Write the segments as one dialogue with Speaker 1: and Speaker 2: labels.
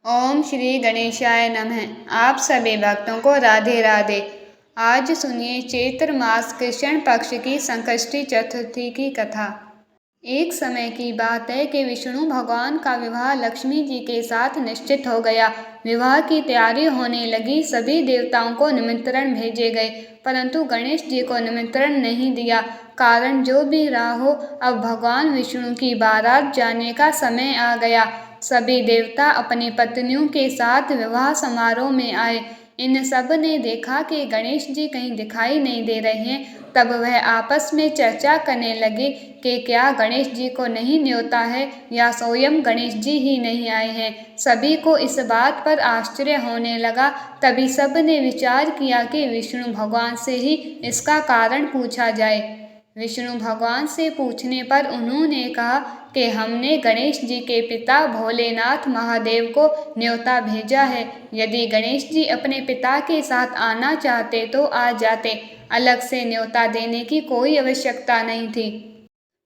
Speaker 1: ओम श्री गणेशाय नमः। आप सभी भक्तों को राधे राधे। आज सुनिए चैत्र मास कृष्ण पक्ष की संकष्टी चतुर्थी की कथा। एक समय की बात है कि विष्णु भगवान का विवाह लक्ष्मी जी के साथ निश्चित हो गया। विवाह की तैयारी होने लगी। सभी देवताओं को निमंत्रण भेजे गए, परंतु गणेश जी को निमंत्रण नहीं दिया। कारण जो भी रहा हो, अब भगवान विष्णु की बारात जाने का समय आ गया। सभी देवता अपनी पत्नियों के साथ विवाह समारोह में आए। इन सब ने देखा कि गणेश जी कहीं दिखाई नहीं दे रहे हैं। तब वह आपस में चर्चा करने लगे कि क्या गणेश जी को नहीं न्योता है या स्वयं गणेश जी ही नहीं आए हैं। सभी को इस बात पर आश्चर्य होने लगा। तभी सब ने विचार किया कि विष्णु भगवान से ही इसका कारण पूछा जाए। विष्णु भगवान से पूछने पर उन्होंने कहा कि हमने गणेश जी के पिता भोलेनाथ महादेव को न्योता भेजा है। यदि गणेश जी अपने पिता के साथ आना चाहते तो आ जाते, अलग से न्योता देने की कोई आवश्यकता नहीं थी।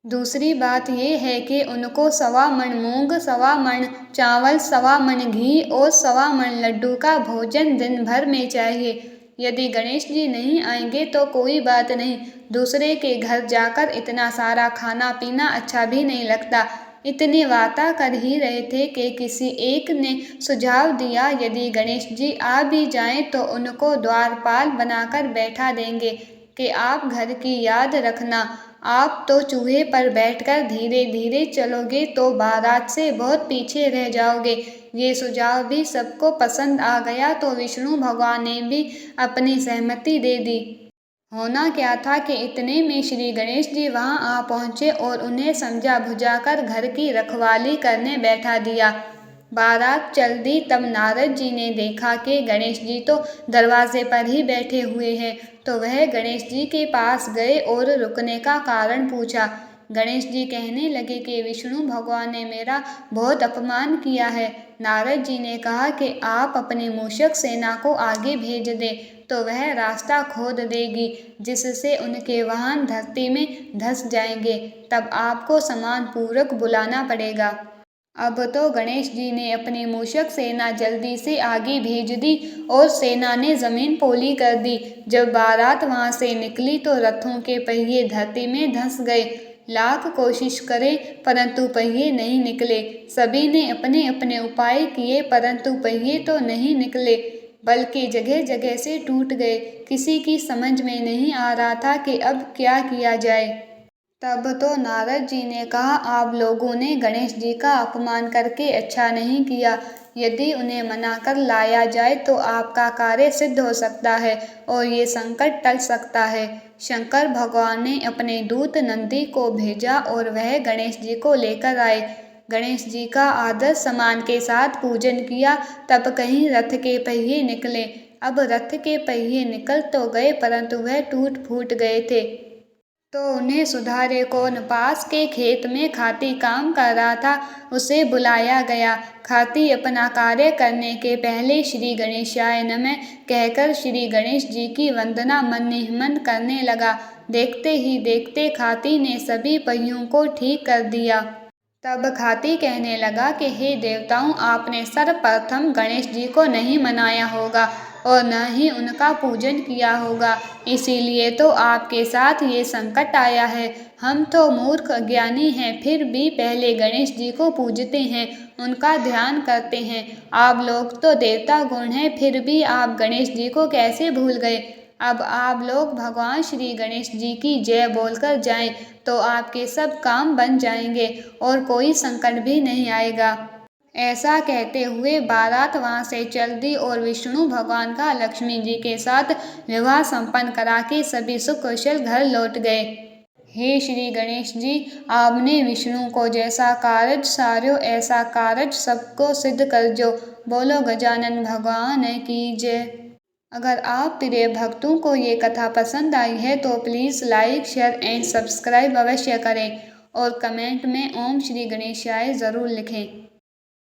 Speaker 1: दूसरी बात यह है कि उनको 1.25 मण मूंग, 1.25 मण चावल, 1.25 मण घी और 1.25 मण लड्डू का भोजन दिन भर में चाहिए। यदि गणेश जी नहीं आएंगे तो कोई बात नहीं, दूसरे के घर जाकर इतना सारा खाना पीना अच्छा भी नहीं लगता। इतनी वार्ता कर ही रहे थे कि किसी एक ने सुझाव दिया, यदि गणेश जी आ भी जाएं तो उनको द्वारपाल बनाकर बैठा देंगे कि आप घर की याद रखना। आप तो चूहे पर बैठकर धीरे धीरे चलोगे तो बारात से बहुत पीछे रह जाओगे। ये सुझाव भी सबको पसंद आ गया तो विष्णु भगवान ने भी अपनी सहमति दे दी। होना क्या था कि इतने में श्री गणेश जी वहां आ पहुंचे और उन्हें समझा बुझाकर घर की रखवाली करने बैठा दिया। बारात चल दी। तब नारद जी ने देखा कि गणेश जी तो दरवाजे पर ही बैठे हुए हैं, तो वह गणेश जी के पास गए और रुकने का कारण पूछा। गणेश जी कहने लगे कि विष्णु भगवान ने मेरा बहुत अपमान किया है। नारद जी ने कहा कि आप अपनी मूषक सेना को आगे भेज दें तो वह रास्ता खोद देगी, जिससे उनके वाहन धरती में धंस जाएंगे। तब आपको सम्मान पूर्वक बुलाना पड़ेगा। अब तो गणेश जी ने अपनी मूषक सेना जल्दी से आगे भेज दी और सेना ने जमीन पोली कर दी। जब बारात वहां से निकली तो रथों के पहिए धरती में धंस गए। लाख कोशिश करे परंतु पहिए नहीं निकले। सभी ने अपने अपने उपाय किए परंतु पहिए तो नहीं निकले, बल्कि जगह जगह से टूट गए। किसी की समझ में नहीं आ रहा था कि अब क्या किया जाए। तब तो नारद जी ने कहा, आप लोगों ने गणेश जी का अपमान करके अच्छा नहीं किया। यदि उन्हें मना कर लाया जाए तो आपका कार्य सिद्ध हो सकता है और ये संकट टल सकता है। शंकर भगवान ने अपने दूत नंदी को भेजा और वह गणेश जी को लेकर आए। गणेश जी का आदर सम्मान के साथ पूजन किया। तब कहीं रथ के पहिए निकले। अब रथ के पहिए निकल तो गए परंतु वह टूट फूट गए थे। तो उन्हें सुधारे कौन। पास के खेत में खाती काम कर रहा था, उसे बुलाया गया। खाती अपना कार्य करने के पहले श्री गणेशाय नमः कहकर श्री गणेश जी की वंदना मन ही मन करने लगा। देखते ही देखते खाती ने सभी पहियों को ठीक कर दिया। तब खाती कहने लगा कि हे देवताओं, आपने सर्वप्रथम गणेश जी को नहीं मनाया होगा और न ही उनका पूजन किया होगा, इसीलिए तो आपके साथ ये संकट आया है। हम तो मूर्ख अज्ञानी हैं, फिर भी पहले गणेश जी को पूजते हैं, उनका ध्यान करते हैं। आप लोग तो देवता गुण हैं, फिर भी आप गणेश जी को कैसे भूल गए। अब आप लोग भगवान श्री गणेश जी की जय बोलकर जाएं तो आपके सब काम बन जाएंगे और कोई संकट भी नहीं आएगा। ऐसा कहते हुए बारात वहां से चल दी और विष्णु भगवान का लक्ष्मी जी के साथ विवाह संपन्न करा के सभी सुकुशल घर लौट गए। हे श्री गणेश जी, आपने विष्णु को जैसा कारज सार्यो ऐसा कारज सबको सिद्ध कर जो। बोलो गजानन भगवान की जय। अगर आप प्रिय भक्तों को ये कथा पसंद आई है तो please like share and subscribe अवश्य करें और कमेंट में ओम श्री गणेशाय ज़रूर लिखें।